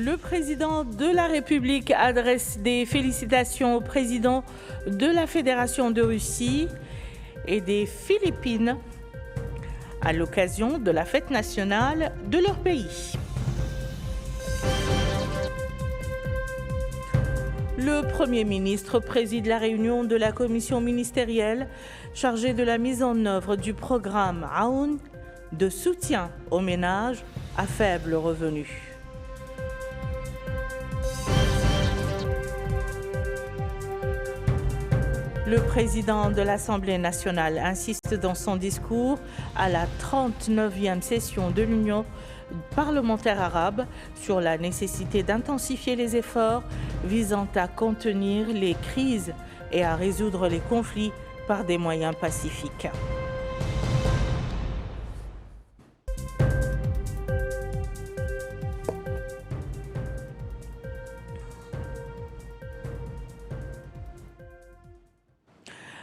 Le président de la République adresse des félicitations au président de la Fédération de Russie et des Philippines à l'occasion de la fête nationale de leur pays. Le Premier ministre préside la réunion de la commission ministérielle chargée de la mise en œuvre du programme Aoun de soutien aux ménages à faible revenu. Le président de l'Assemblée nationale insiste dans son discours à la 39e session de l'Union parlementaire arabe sur la nécessité d'intensifier les efforts visant à contenir les crises et à résoudre les conflits par des moyens pacifiques.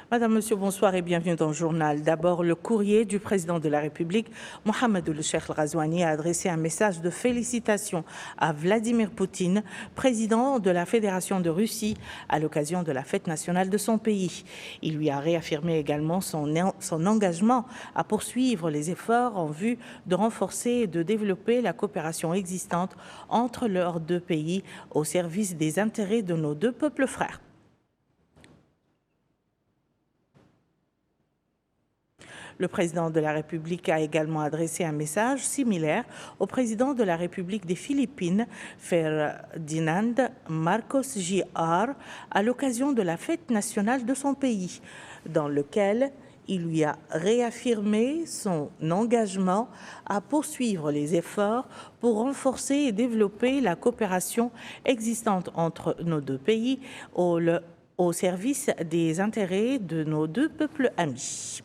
Madame, Monsieur, bonsoir et bienvenue dans le journal. D'abord, le courrier du président de la République, Mohamed Ould Ghazouani, a adressé un message de félicitations à Vladimir Poutine, président de la Fédération de Russie, à l'occasion de la fête nationale de son pays. Il lui a réaffirmé également son engagement à poursuivre les efforts en vue de renforcer et de développer la coopération existante entre leurs deux pays au service des intérêts de nos deux peuples frères. Le président de la République a également adressé un message similaire au président de la République des Philippines, Ferdinand Marcos Jr., à l'occasion de la fête nationale de son pays, dans lequel il lui a réaffirmé son engagement à poursuivre les efforts pour renforcer et développer la coopération existante entre nos deux pays au service des intérêts de nos deux peuples amis.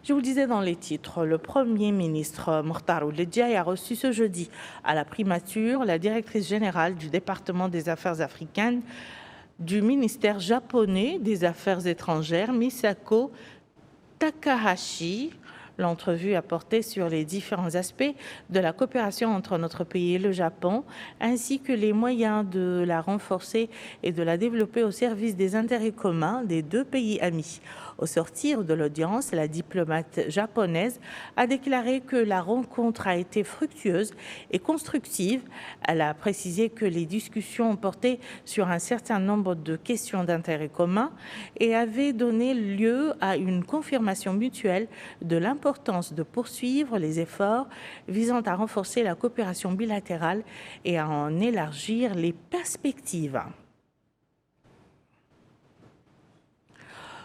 Je vous le disais dans les titres, le Premier ministre Mukhtar Ould-Diaye a reçu ce jeudi à la primature la directrice générale du département des affaires africaines du ministère japonais des Affaires étrangères, Misako Takahashi. L'entrevue a porté sur les différents aspects de la coopération entre notre pays et le Japon, ainsi que les moyens de la renforcer et de la développer au service des intérêts communs des deux pays amis. Au sortir de l'audience, la diplomate japonaise a déclaré que la rencontre a été fructueuse et constructive. Elle a précisé que les discussions ont porté sur un certain nombre de questions d'intérêt commun et avaient donné lieu à une confirmation mutuelle de l'importance de poursuivre les efforts visant à renforcer la coopération bilatérale et à en élargir les perspectives.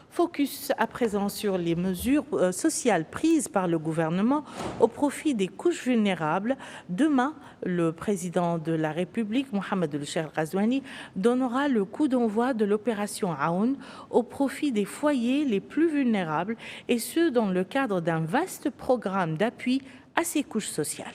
Focus à présent sur les mesures sociales prises par le gouvernement au profit des couches vulnérables. Demain, le président de la République, Mohamed Ould Ghazouani, donnera le coup d'envoi de l'opération Aoun au profit des foyers les plus vulnérables, et ce dans le cadre d'un vaste programme d'appui à ces couches sociales.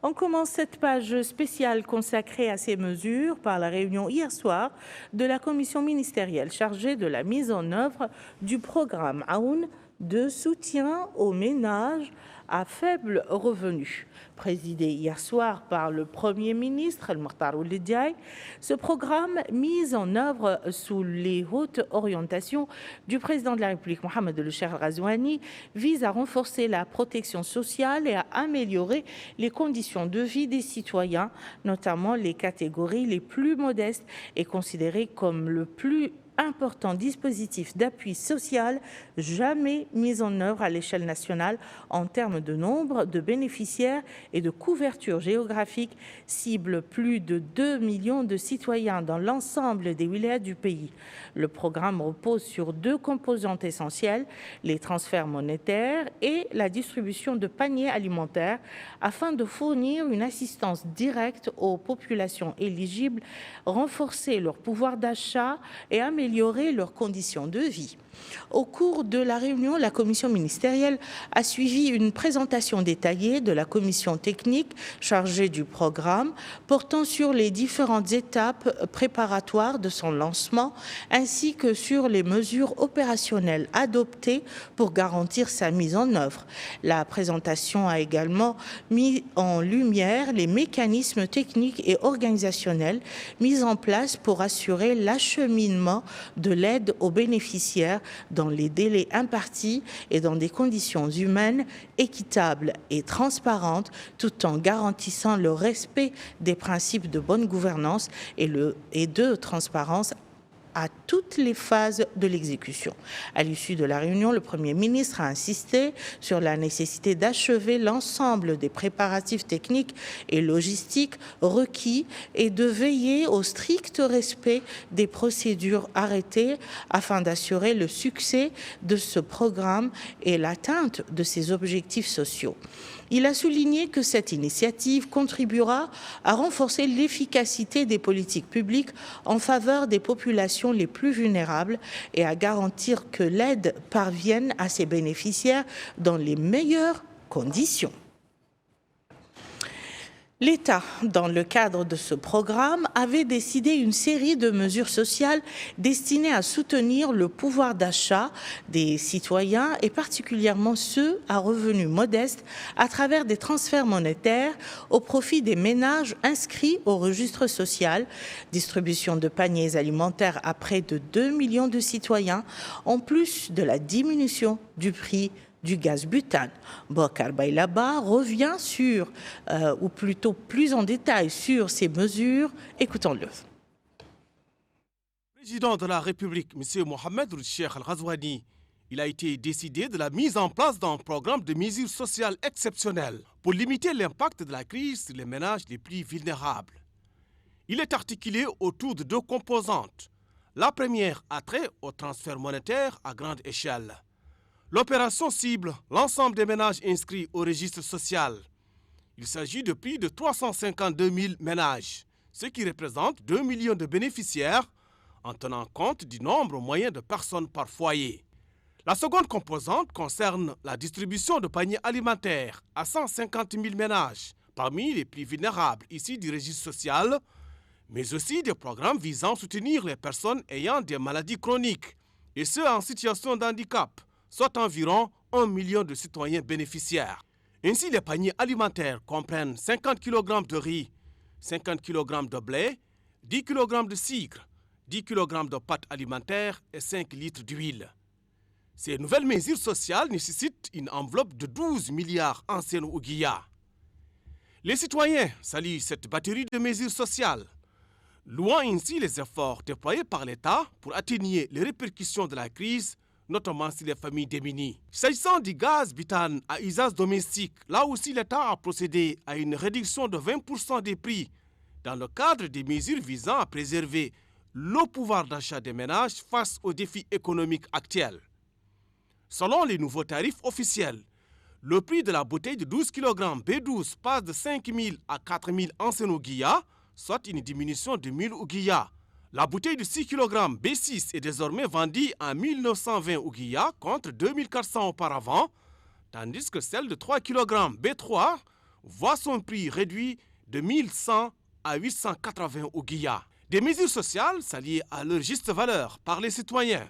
On commence cette page spéciale consacrée à ces mesures par la réunion hier soir de la commission ministérielle chargée de la mise en œuvre du programme Aoun de soutien aux ménages à faible revenu. Présidé hier soir par le Premier ministre, Mukhtar Ould-Diaye, ce programme, mis en œuvre sous les hautes orientations du président de la République, Mohamed Ould Ghazouani, vise à renforcer la protection sociale et à améliorer les conditions de vie des citoyens, notamment les catégories les plus modestes, et considéré comme le plus important dispositif d'appui social jamais mis en œuvre à l'échelle nationale en termes de nombre de bénéficiaires et de couverture géographique, cible plus de 2 millions de citoyens dans l'ensemble des wilayas du pays. Le programme repose sur deux composantes essentielles, les transferts monétaires et la distribution de paniers alimentaires, afin de fournir une assistance directe aux populations éligibles, renforcer leur pouvoir d'achat et améliorer améliorer leurs conditions de vie. Au cours de la réunion, la commission ministérielle a suivi une présentation détaillée de la commission technique chargée du programme portant sur les différentes étapes préparatoires de son lancement ainsi que sur les mesures opérationnelles adoptées pour garantir sa mise en œuvre. La présentation a également mis en lumière les mécanismes techniques et organisationnels mis en place pour assurer l'acheminement de l'aide aux bénéficiaires dans les délais impartis et dans des conditions humaines, équitables et transparentes, tout en garantissant le respect des principes de bonne gouvernance et de transparence à toutes les phases de l'exécution. À l'issue de la réunion, le Premier ministre a insisté sur la nécessité d'achever l'ensemble des préparatifs techniques et logistiques requis et de veiller au strict respect des procédures arrêtées afin d'assurer le succès de ce programme et l'atteinte de ses objectifs sociaux. Il a souligné que cette initiative contribuera à renforcer l'efficacité des politiques publiques en faveur des populations les plus vulnérables et à garantir que l'aide parvienne à ses bénéficiaires dans les meilleures conditions. L'État, dans le cadre de ce programme, avait décidé une série de mesures sociales destinées à soutenir le pouvoir d'achat des citoyens et particulièrement ceux à revenus modestes à travers des transferts monétaires au profit des ménages inscrits au registre social, distribution de paniers alimentaires à près de 2 millions de citoyens, en plus de la diminution du prix du gaz butane. Bokar Bailaba revient sur, ou plutôt plus en détail sur ces mesures. Écoutons-le. Président de la République, M. Mohamed Ould Cheikh Al Ghazouani, il a été décidé de la mise en place d'un programme de mesures sociales exceptionnelles pour limiter l'impact de la crise sur les ménages les plus vulnérables. Il est articulé autour de 2 composantes. La première a trait au transfert monétaire à grande échelle. L'opération cible l'ensemble des ménages inscrits au registre social. Il s'agit de plus de 352 000 ménages, ce qui représente 2 millions de bénéficiaires en tenant compte du nombre moyen de personnes par foyer. La seconde composante concerne la distribution de paniers alimentaires à 150 000 ménages, parmi les plus vulnérables ici du registre social, mais aussi des programmes visant à soutenir les personnes ayant des maladies chroniques et ceux en situation de handicap, soit environ 1 million de citoyens bénéficiaires. Ainsi, les paniers alimentaires comprennent 50 kg de riz, 50 kg de blé, 10 kg de sucre, 10 kg de pâtes alimentaires et 5 litres d'huile. Ces nouvelles mesures sociales nécessitent une enveloppe de 12 milliards en Sénou-Ouguiya. Les citoyens saluent cette batterie de mesures sociales, louant ainsi les efforts déployés par l'État pour atténuer les répercussions de la crise, notamment sur les familles démunies. S'agissant du gaz butane à usage domestique, là aussi l'État a procédé à une réduction de 20% des prix dans le cadre des mesures visant à préserver le pouvoir d'achat des ménages face aux défis économiques actuels. Selon les nouveaux tarifs officiels, le prix de la bouteille de 12 kg B12 passe de 5 000 à 4 000 en Sénou-Ouguiya, soit une diminution de 1 000 Ouguiya. La bouteille de 6 kg B6 est désormais vendue à 1 920 Ouguiya contre 2 400 auparavant, tandis que celle de 3 kg B3 voit son prix réduit de 1 100 à 880 Ouguiya. Des mesures sociales s'allient à leur juste valeur par les citoyens.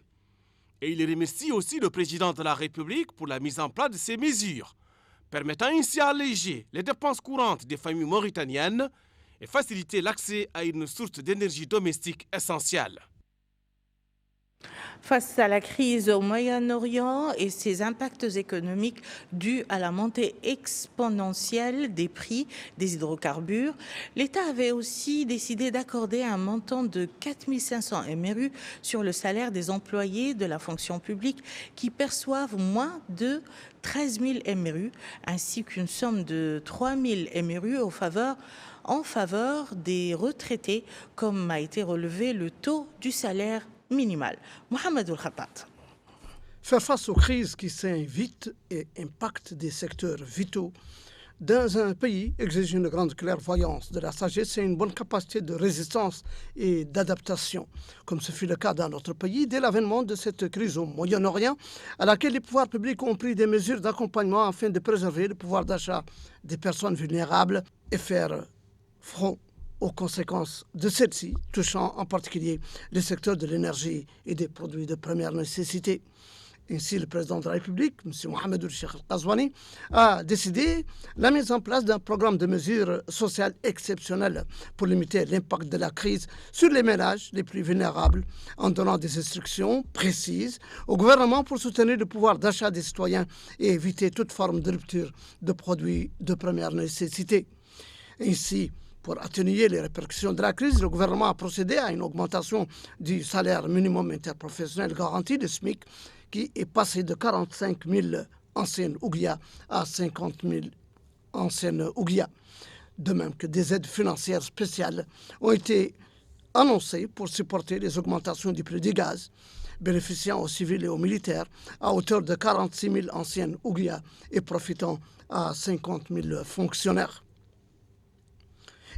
Et il remercie aussi le président de la République pour la mise en place de ces mesures, permettant ainsi d'alléger les dépenses courantes des familles mauritaniennes et faciliter l'accès à une source d'énergie domestique essentielle. Face à la crise au Moyen-Orient et ses impacts économiques dus à la montée exponentielle des prix des hydrocarbures, l'État avait aussi décidé d'accorder un montant de 4 500 MRU sur le salaire des employés de la fonction publique qui perçoivent moins de 13 000 MRU, ainsi qu'une somme de 3 000 MRU en faveur des retraités, comme a été relevé le taux du salaire minimal. Mohamed Ould Khattat. Faire face aux crises qui s'invitent et impactent des secteurs vitaux dans un pays exige une grande clairvoyance, de la sagesse et une bonne capacité de résistance et d'adaptation, comme ce fut le cas dans notre pays dès l'avènement de cette crise au Moyen-Orient, à laquelle les pouvoirs publics ont pris des mesures d'accompagnement afin de préserver le pouvoir d'achat des personnes vulnérables et faire front aux conséquences de celles-ci, touchant en particulier les secteurs de l'énergie et des produits de première nécessité. Ainsi, le président de la République, M. Mohamed Cheikh Al-Ghazouani, a décidé la mise en place d'un programme de mesures sociales exceptionnelles pour limiter l'impact de la crise sur les ménages les plus vulnérables, en donnant des instructions précises au gouvernement pour soutenir le pouvoir d'achat des citoyens et éviter toute forme de rupture de produits de première nécessité. Ainsi, pour atténuer les répercussions de la crise, le gouvernement a procédé à une augmentation du salaire minimum interprofessionnel garanti, le SMIC, qui est passé de 45 000 anciennes Ouguiya à 50 000 anciennes Ouguiya. De même que des aides financières spéciales ont été annoncées pour supporter les augmentations du prix du gaz, bénéficiant aux civils et aux militaires à hauteur de 46 000 anciennes Ouguiya et profitant à 50 000 fonctionnaires.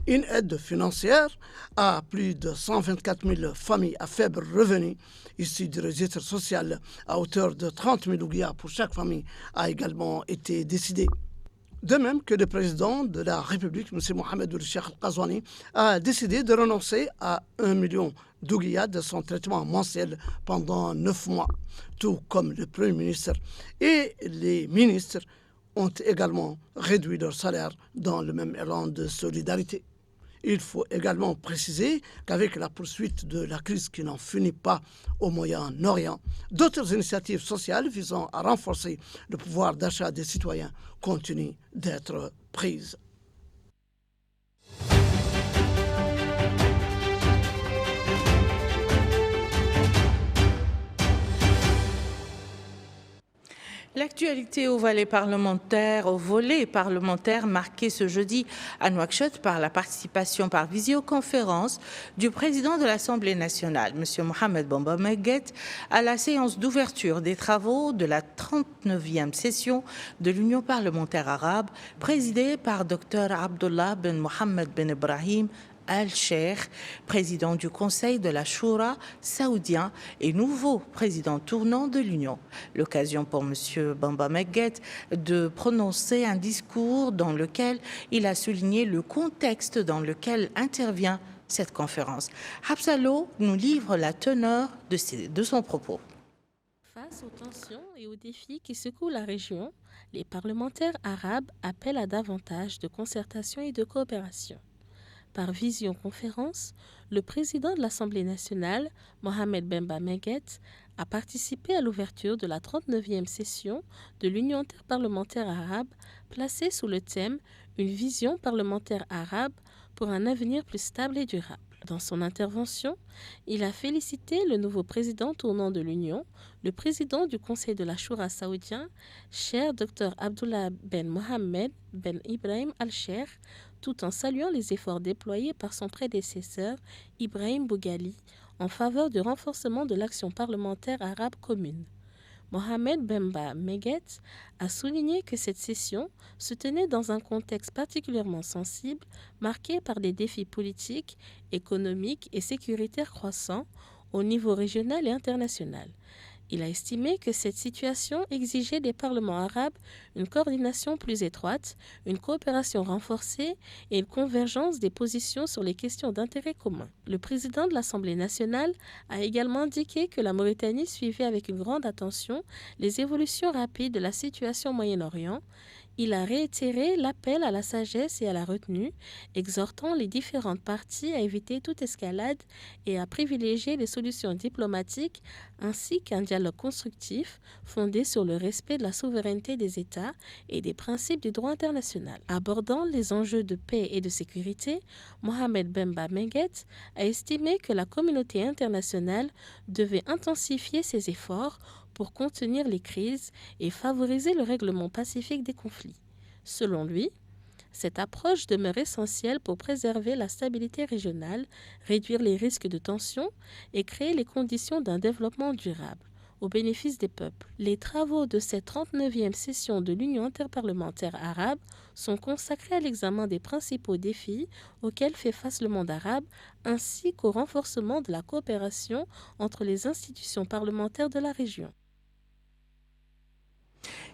Une aide financière à plus de 124 000 familles à faible revenu issues du registre social à hauteur de 30 000 Ouguiya pour chaque famille a également été décidée. De même que le président de la République, M. Mohamed Cheikh Al-Ghazouani, a décidé de renoncer à 1 million d'Ouguiya de son traitement mensuel pendant 9 mois, tout comme le Premier ministre et les ministres ont également réduit leur salaire dans le même élan de solidarité. Il faut également préciser qu'avec la poursuite de la crise qui n'en finit pas au Moyen-Orient, d'autres initiatives sociales visant à renforcer le pouvoir d'achat des citoyens continuent d'être prises. L'actualité au volet parlementaire marquée ce jeudi à Nouakchott par la participation par visioconférence du président de l'Assemblée nationale, M. Mohamed Bamba Meguet, à la séance d'ouverture des travaux de la 39e session de l'Union parlementaire arabe, présidée par Dr Abdullah Ben Mohamed Ben Ibrahim Al-Sheikh, président du Conseil de la Choura saoudien et nouveau président tournant de l'Union. L'occasion pour M. Bamba Meguet de prononcer un discours dans lequel il a souligné le contexte dans lequel intervient cette conférence. Habsalo nous livre la teneur de son propos. Face aux tensions et aux défis qui secouent la région, les parlementaires arabes appellent à davantage de concertation et de coopération. Par visioconférence, le président de l'Assemblée nationale, Mohamed Bamba Meguet, a participé à l'ouverture de la 39e session de l'Union interparlementaire arabe, placée sous le thème « Une vision parlementaire arabe pour un avenir plus stable et durable ». Dans son intervention, il a félicité le nouveau président tournant de l'Union, le président du Conseil de la Choura saoudien, cher Dr Abdullah Ben Mohamed Ben Ibrahim Al-Sheikh, tout en saluant les efforts déployés par son prédécesseur, Ibrahim Boughali, en faveur du renforcement de l'action parlementaire arabe commune. Mohamed Bamba Meguet a souligné que cette session se tenait dans un contexte particulièrement sensible, marqué par des défis politiques, économiques et sécuritaires croissants au niveau régional et international. Il a estimé que cette situation exigeait des parlements arabes une coordination plus étroite, une coopération renforcée et une convergence des positions sur les questions d'intérêt commun. Le président de l'Assemblée nationale a également indiqué que la Mauritanie suivait avec une grande attention les évolutions rapides de la situation au Moyen-Orient. Il a réitéré l'appel à la sagesse et à la retenue, exhortant les différentes parties à éviter toute escalade et à privilégier les solutions diplomatiques ainsi qu'un dialogue constructif fondé sur le respect de la souveraineté des États et des principes du droit international. Abordant les enjeux de paix et de sécurité, Mohamed Bamba Meguet a estimé que la communauté internationale devait intensifier ses efforts pour contenir les crises et favoriser le règlement pacifique des conflits. Selon lui, cette approche demeure essentielle pour préserver la stabilité régionale, réduire les risques de tension et créer les conditions d'un développement durable. au bénéfice des peuples. Les travaux de cette 39e session de l'Union interparlementaire arabe sont consacrés à l'examen des principaux défis auxquels fait face le monde arabe, ainsi qu'au renforcement de la coopération entre les institutions parlementaires de la région.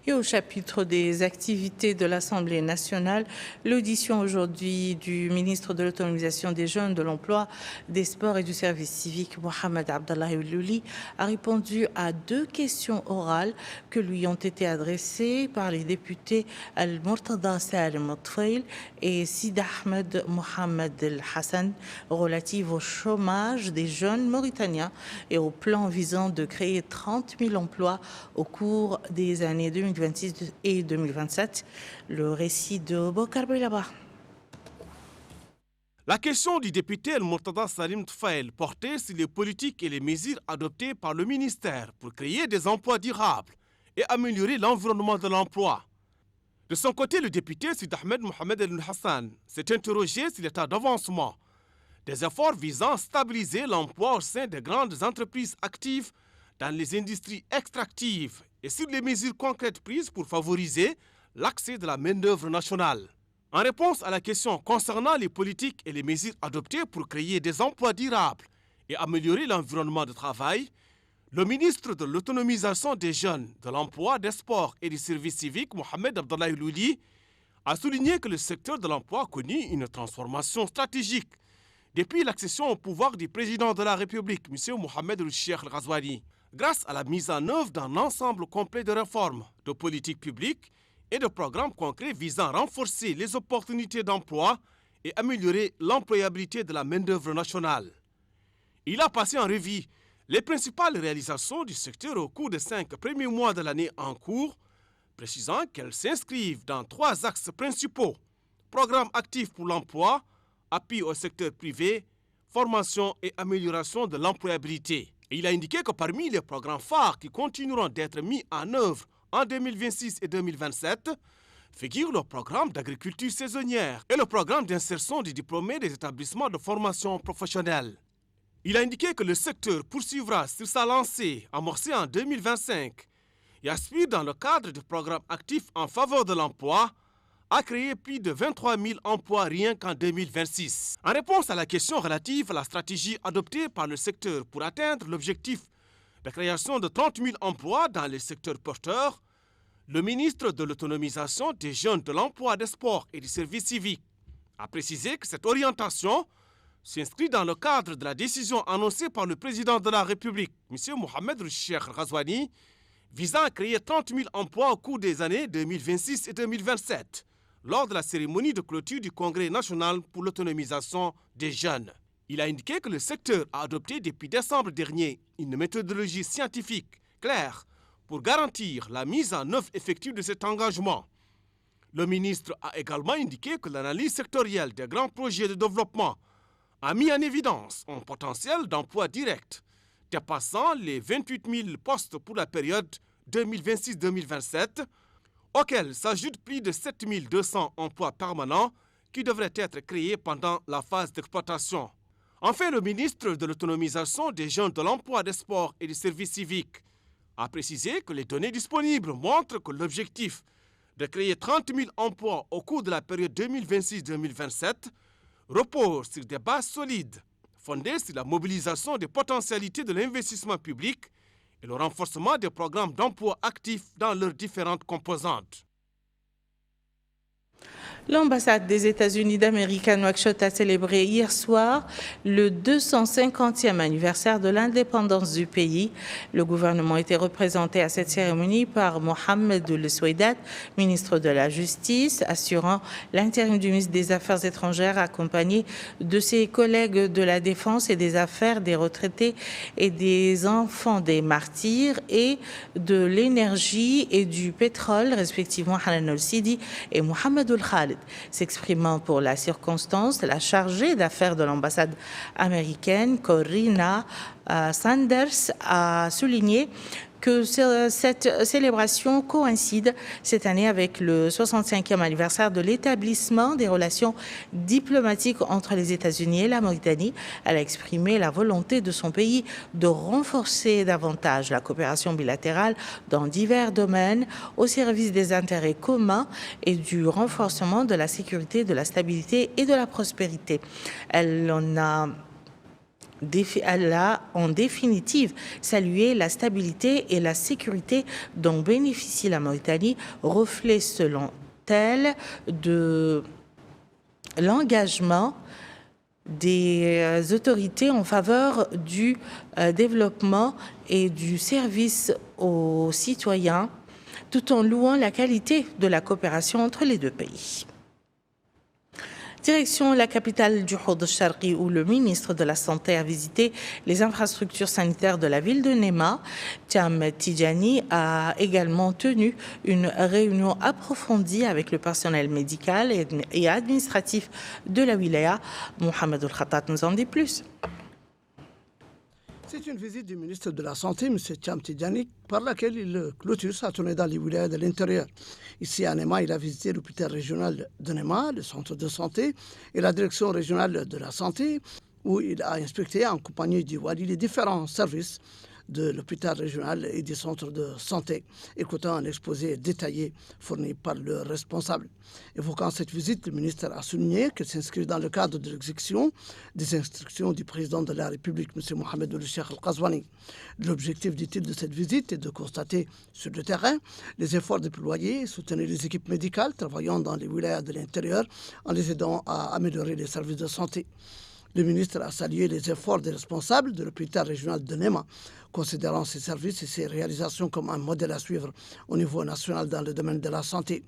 Et au chapitre des activités de l'Assemblée nationale, l'audition aujourd'hui du ministre de l'Autonomisation des Jeunes, de l'Emploi, des Sports et du Service civique, Mohamed Abdallah Oulouli, a répondu à 2 questions orales que lui ont été adressées par les députés Al-Murtada Salim Tfail et Sid Ahmed Mohamed El Hassan relatives au chômage des jeunes mauritaniens et au plan visant de créer 30 000 emplois au cours des années 2026 et 2027. Le récit de Bokar Belaba. La question du député El-Murtada Salim Tfail portait sur les politiques et les mesures adoptées par le ministère pour créer des emplois durables et améliorer l'environnement de l'emploi. De son côté, le député Sid Ahmed Mohamed El Hassan s'est interrogé sur l'état d'avancement des efforts visant à stabiliser l'emploi au sein des grandes entreprises actives dans les industries extractives et sur les mesures concrètes prises pour favoriser l'accès de la main-d'œuvre nationale. En réponse à la question concernant les politiques et les mesures adoptées pour créer des emplois durables et améliorer l'environnement de travail, le ministre de l'Autonomisation des Jeunes, de l'Emploi, des Sports et du Service civique, Mohamed Abdallah Oulouli, a souligné que le secteur de l'emploi a connu une transformation stratégique depuis l'accession au pouvoir du président de la République, M. Mohamed Cheikh El Ghazouani, grâce à la mise en œuvre d'un ensemble complet de réformes, de politiques publiques et de programmes concrets visant à renforcer les opportunités d'emploi et améliorer l'employabilité de la main-d'œuvre nationale. Il a passé en revue les principales réalisations du secteur au cours des 5 premiers mois de l'année en cours, précisant qu'elles s'inscrivent dans 3 axes principaux: programme actif pour l'emploi, appui au secteur privé, formation et amélioration de l'employabilité. Et il a indiqué que parmi les programmes phares qui continueront d'être mis en œuvre en 2026 et 2027, figurent le programme d'agriculture saisonnière et le programme d'insertion des diplômés des établissements de formation professionnelle. Il a indiqué que le secteur poursuivra sur sa lancée amorcée en 2025 et aspire dans le cadre du programme actif en faveur de l'emploi à créer plus de 23 000 emplois rien qu'en 2026. En réponse à la question relative à la stratégie adoptée par le secteur pour atteindre l'objectif de création de 30 000 emplois dans les secteurs porteurs, le ministre de l'Autonomisation des Jeunes, de l'Emploi, des Sports et du Service civique a précisé que cette orientation s'inscrit dans le cadre de la décision annoncée par le président de la République, M. Mohamed Cheikh El Ghazouani, visant à créer 30 000 emplois au cours des années 2026 et 2027, lors de la cérémonie de clôture du Congrès national pour l'autonomisation des jeunes. Il a indiqué que le secteur a adopté depuis décembre dernier une méthodologie scientifique claire pour garantir la mise en œuvre effective de cet engagement. Le ministre a également indiqué que l'analyse sectorielle des grands projets de développement a mis en évidence un potentiel d'emploi direct dépassant les 28 000 postes pour la période 2026-2027, auxquels s'ajoutent plus de 7 200 emplois permanents qui devraient être créés pendant la phase d'exploitation. Enfin, le ministre de l'Autonomisation des Jeunes, de l'Emploi, des Sports et du Service civique a précisé que les données disponibles montrent que l'objectif de créer 30 000 emplois au cours de la période 2026-2027 repose sur des bases solides, fondées sur la mobilisation des potentialités de l'investissement public et le renforcement des programmes d'emploi actifs dans leurs différentes composantes. L'ambassade des États-Unis d'Amérique à Nouakchott a célébré hier soir le 250e anniversaire de l'indépendance du pays. Le gouvernement était représenté à cette cérémonie par Mohamed El Soueidat, ministre de la Justice, assurant l'intérim du ministre des Affaires étrangères, accompagné de ses collègues de la Défense et des Affaires des retraités et des enfants des martyrs et de l'énergie et du pétrole, respectivement Hanan El-Sidi et Mohamed El-Khalid. S'exprimant pour la circonstance, la chargée d'affaires de l'ambassade américaine, Corina Sanders, a souligné que cette célébration coïncide cette année avec le 65e anniversaire de l'établissement des relations diplomatiques entre les États-Unis et la Mauritanie. Elle a exprimé la volonté de son pays de renforcer davantage la coopération bilatérale dans divers domaines au service des intérêts communs et du renforcement de la sécurité, de la stabilité et de la prospérité. Elle a en définitive salué la stabilité et la sécurité dont bénéficie la Mauritanie, reflet selon elle de l'engagement des autorités en faveur du développement et du service aux citoyens, tout en louant la qualité de la coopération entre les deux pays. Direction la capitale du Houd al-Sharqi où le ministre de la Santé a visité les infrastructures sanitaires de la ville de Nema. Thiam Tidjani a également tenu une réunion approfondie avec le personnel médical et administratif de la wilaya. Mohamed El-Khattat nous en dit plus. C'est une visite du ministre de la Santé, M. Thiam Tidjani, par laquelle il clôture sa tournée dans les wilayas de l'intérieur. Ici à Nema, il a visité l'hôpital régional de Nema, le centre de santé, et la direction régionale de la santé, où il a inspecté en compagnie du Wali les différents services de l'hôpital régional et des centres de santé, écoutant un exposé détaillé fourni par le responsable. Évoquant cette visite, le ministre a souligné qu'elle s'inscrit dans le cadre de l'exécution des instructions du président de la République, M. Mohamed Cheikh Al-Ghazouani. L'objectif, dit-il, de cette visite est de constater sur le terrain les efforts déployés, soutenir les équipes médicales travaillant dans les wilayas de l'intérieur en les aidant à améliorer les services de santé. Le ministre a salué les efforts des responsables de l'hôpital régional de Nema, considérant ses services et ses réalisations comme un modèle à suivre au niveau national dans le domaine de la santé.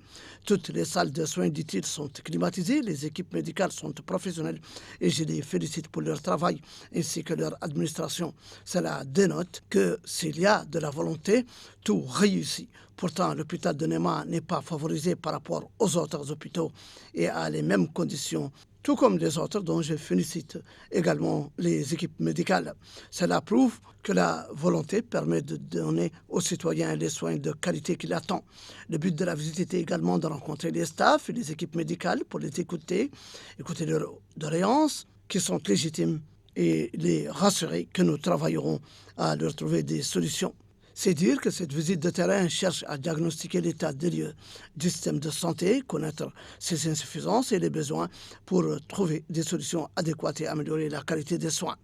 Toutes les salles de soins, dit-il, sont climatisées, les équipes médicales sont professionnelles et je les félicite pour leur travail ainsi que leur administration. Cela dénote que s'il y a de la volonté, tout réussit. Pourtant, l'hôpital de Nema n'est pas favorisé par rapport aux autres hôpitaux et a les mêmes conditions, tout comme les autres dont je félicite également les équipes médicales. Cela prouve que la volonté permet de donner aux citoyens les soins de qualité qu'il attend. Le but de la visite était également de rencontrer les staffs et les équipes médicales pour les écouter leurs doléances qui sont légitimes et les rassurer que nous travaillerons à leur trouver des solutions. C'est dire que cette visite de terrain cherche à diagnostiquer l'état des lieux du système de santé, connaître ses insuffisances et les besoins pour trouver des solutions adéquates et améliorer la qualité des soins.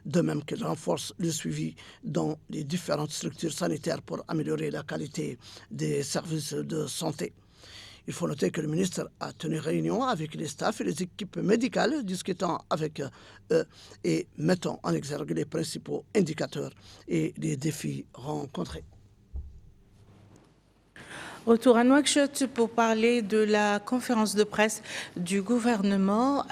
De même qu'elle renforce le suivi dans les différentes structures sanitaires pour améliorer la qualité des services de santé. Il faut noter que le ministre a tenu réunion avec les staffs et les équipes médicales, discutant avec eux et mettant en exergue les principaux indicateurs et les défis rencontrés. Retour à Nouakchott pour parler de la conférence de presse du gouvernement.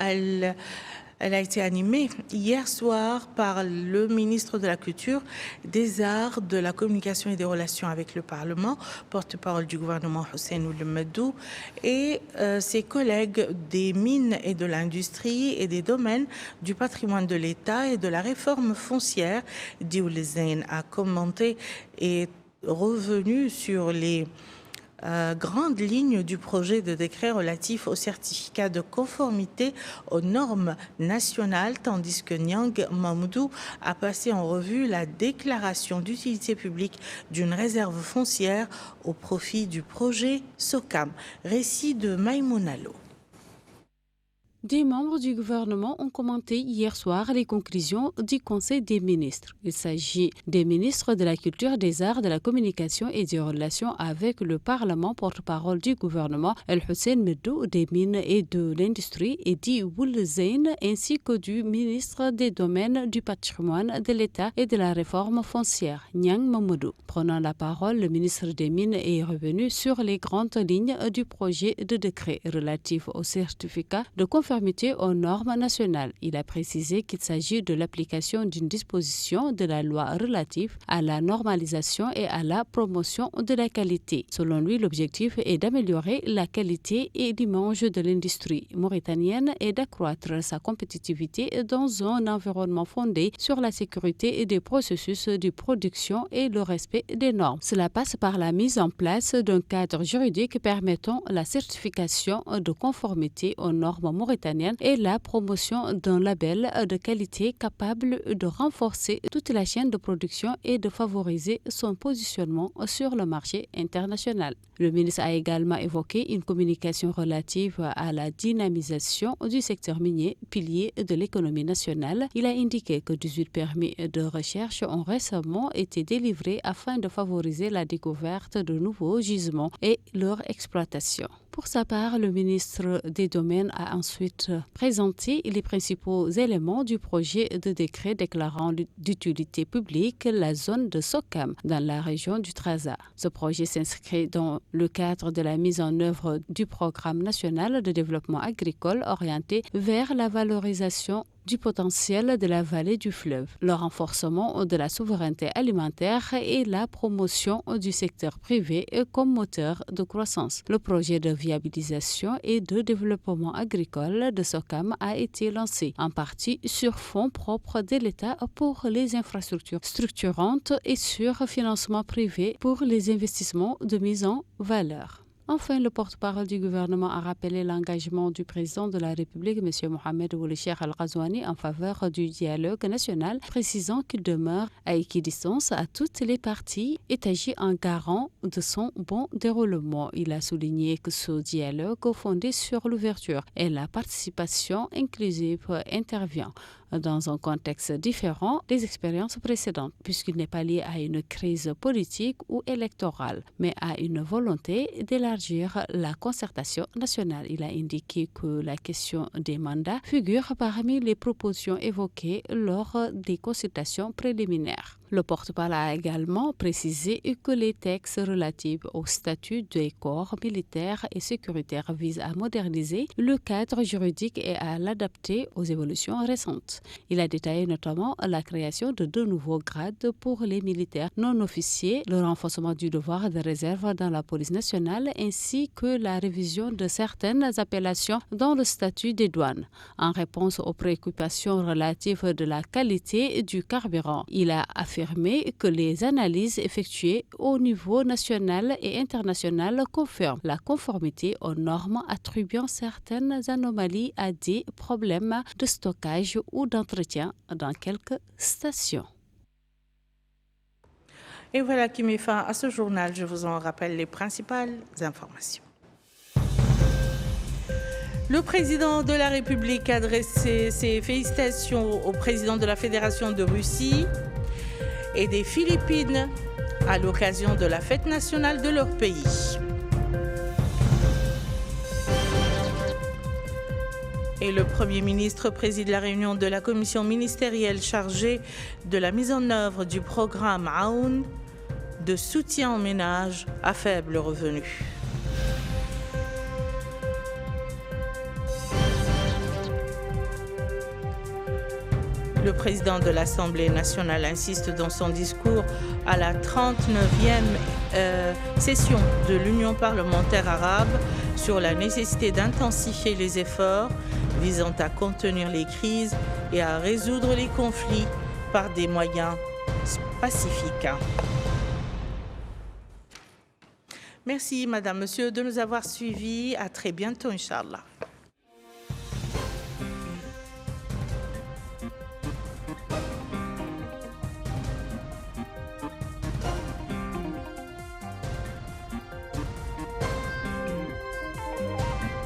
Elle a été animée hier soir par le ministre de la Culture, des Arts, de la Communication et des Relations avec le Parlement, porte-parole du gouvernement Hussein Oulemedou, et ses collègues des mines et de l'industrie et des domaines du patrimoine de l'État et de la réforme foncière. Dioul Zein a commenté et revenu sur les grandes lignes du projet de décret relatif au certificat de conformité aux normes nationales, tandis que Niang Mamoudou a passé en revue la déclaration d'utilité publique d'une réserve foncière au profit du projet SOCAM. Récit de Maïmounalo. Des membres du gouvernement ont commenté hier soir les conclusions du Conseil des ministres. Il s'agit des ministres de la Culture, des Arts, de la Communication et des Relations avec le Parlement, porte-parole du gouvernement, El-Hussein Medou, des Mines et de l'Industrie, et Dioul Zein, ainsi que du ministre des Domaines du Patrimoine de l'État et de la Réforme foncière, Niang Mamoudou. Prenant la parole, le ministre des Mines est revenu sur les grandes lignes du projet de décret relatif au certificat de conformité conformité aux normes nationales. Il a précisé qu'il s'agit de l'application d'une disposition de la loi relative à la normalisation et à la promotion de la qualité. Selon lui, l'objectif est d'améliorer la qualité et l'image de l'industrie mauritanienne et d'accroître sa compétitivité dans un environnement fondé sur la sécurité des processus de production et le respect des normes. Cela passe par la mise en place d'un cadre juridique permettant la certification de conformité aux normes mauritaniennes et la promotion d'un label de qualité capable de renforcer toute la chaîne de production et de favoriser son positionnement sur le marché international. Le ministre a également évoqué une communication relative à la dynamisation du secteur minier, pilier de l'économie nationale. Il a indiqué que 18 permis de recherche ont récemment été délivrés afin de favoriser la découverte de nouveaux gisements et leur exploitation. Pour sa part, le ministre des Domaines a ensuite présenté les principaux éléments du projet de décret déclarant d'utilité publique la zone de Sokam dans la région du Trarza. Ce projet s'inscrit dans le cadre de la mise en œuvre du programme national de développement agricole orienté vers la valorisation du potentiel de la vallée du fleuve, le renforcement de la souveraineté alimentaire et la promotion du secteur privé comme moteur de croissance. Le projet de viabilisation et de développement agricole de Sokam a été lancé en partie sur fonds propres de l'État pour les infrastructures structurantes et sur financement privé pour les investissements de mise en valeur. Enfin, le porte-parole du gouvernement a rappelé l'engagement du président de la République, M. Mohamed Ould Cheikh Al Ghazouani, en faveur du dialogue national, précisant qu'il demeure à équidistance à toutes les parties et agit en garant de son bon déroulement. Il a souligné que ce dialogue fondé sur l'ouverture et la participation inclusive intervient dans un contexte différent des expériences précédentes, puisqu'il n'est pas lié à une crise politique ou électorale, mais à une volonté d'élargir la concertation nationale. Il a indiqué que la question des mandats figure parmi les propositions évoquées lors des consultations préliminaires. Le porte-parole a également précisé que les textes relatifs au statut des corps militaires et sécuritaires visent à moderniser le cadre juridique et à l'adapter aux évolutions récentes. Il a détaillé notamment la création de 2 nouveaux grades pour les militaires non officiers, le renforcement du devoir de réserve dans la police nationale ainsi que la révision de certaines appellations dans le statut des douanes. En réponse aux préoccupations relatives de la qualité du carburant, il a affirmé que les analyses effectuées au niveau national et international confirment la conformité aux normes attribuant certaines anomalies à des problèmes de stockage ou d'entretien dans quelques stations. Et voilà qui met fin à ce journal. Je vous en rappelle les principales informations. Le président de la République a adressé ses félicitations au président de la Fédération de Russie et des Philippines à l'occasion de la fête nationale de leur pays. Et le Premier ministre préside la réunion de la commission ministérielle chargée de la mise en œuvre du programme Aoun de soutien aux ménages à faible revenu. Le président de l'Assemblée nationale insiste dans son discours à la 39e session de l'Union parlementaire arabe sur la nécessité d'intensifier les efforts visant à contenir les crises et à résoudre les conflits par des moyens pacifiques. Merci, Madame, Monsieur, de nous avoir suivis. À très bientôt, Inch'Allah.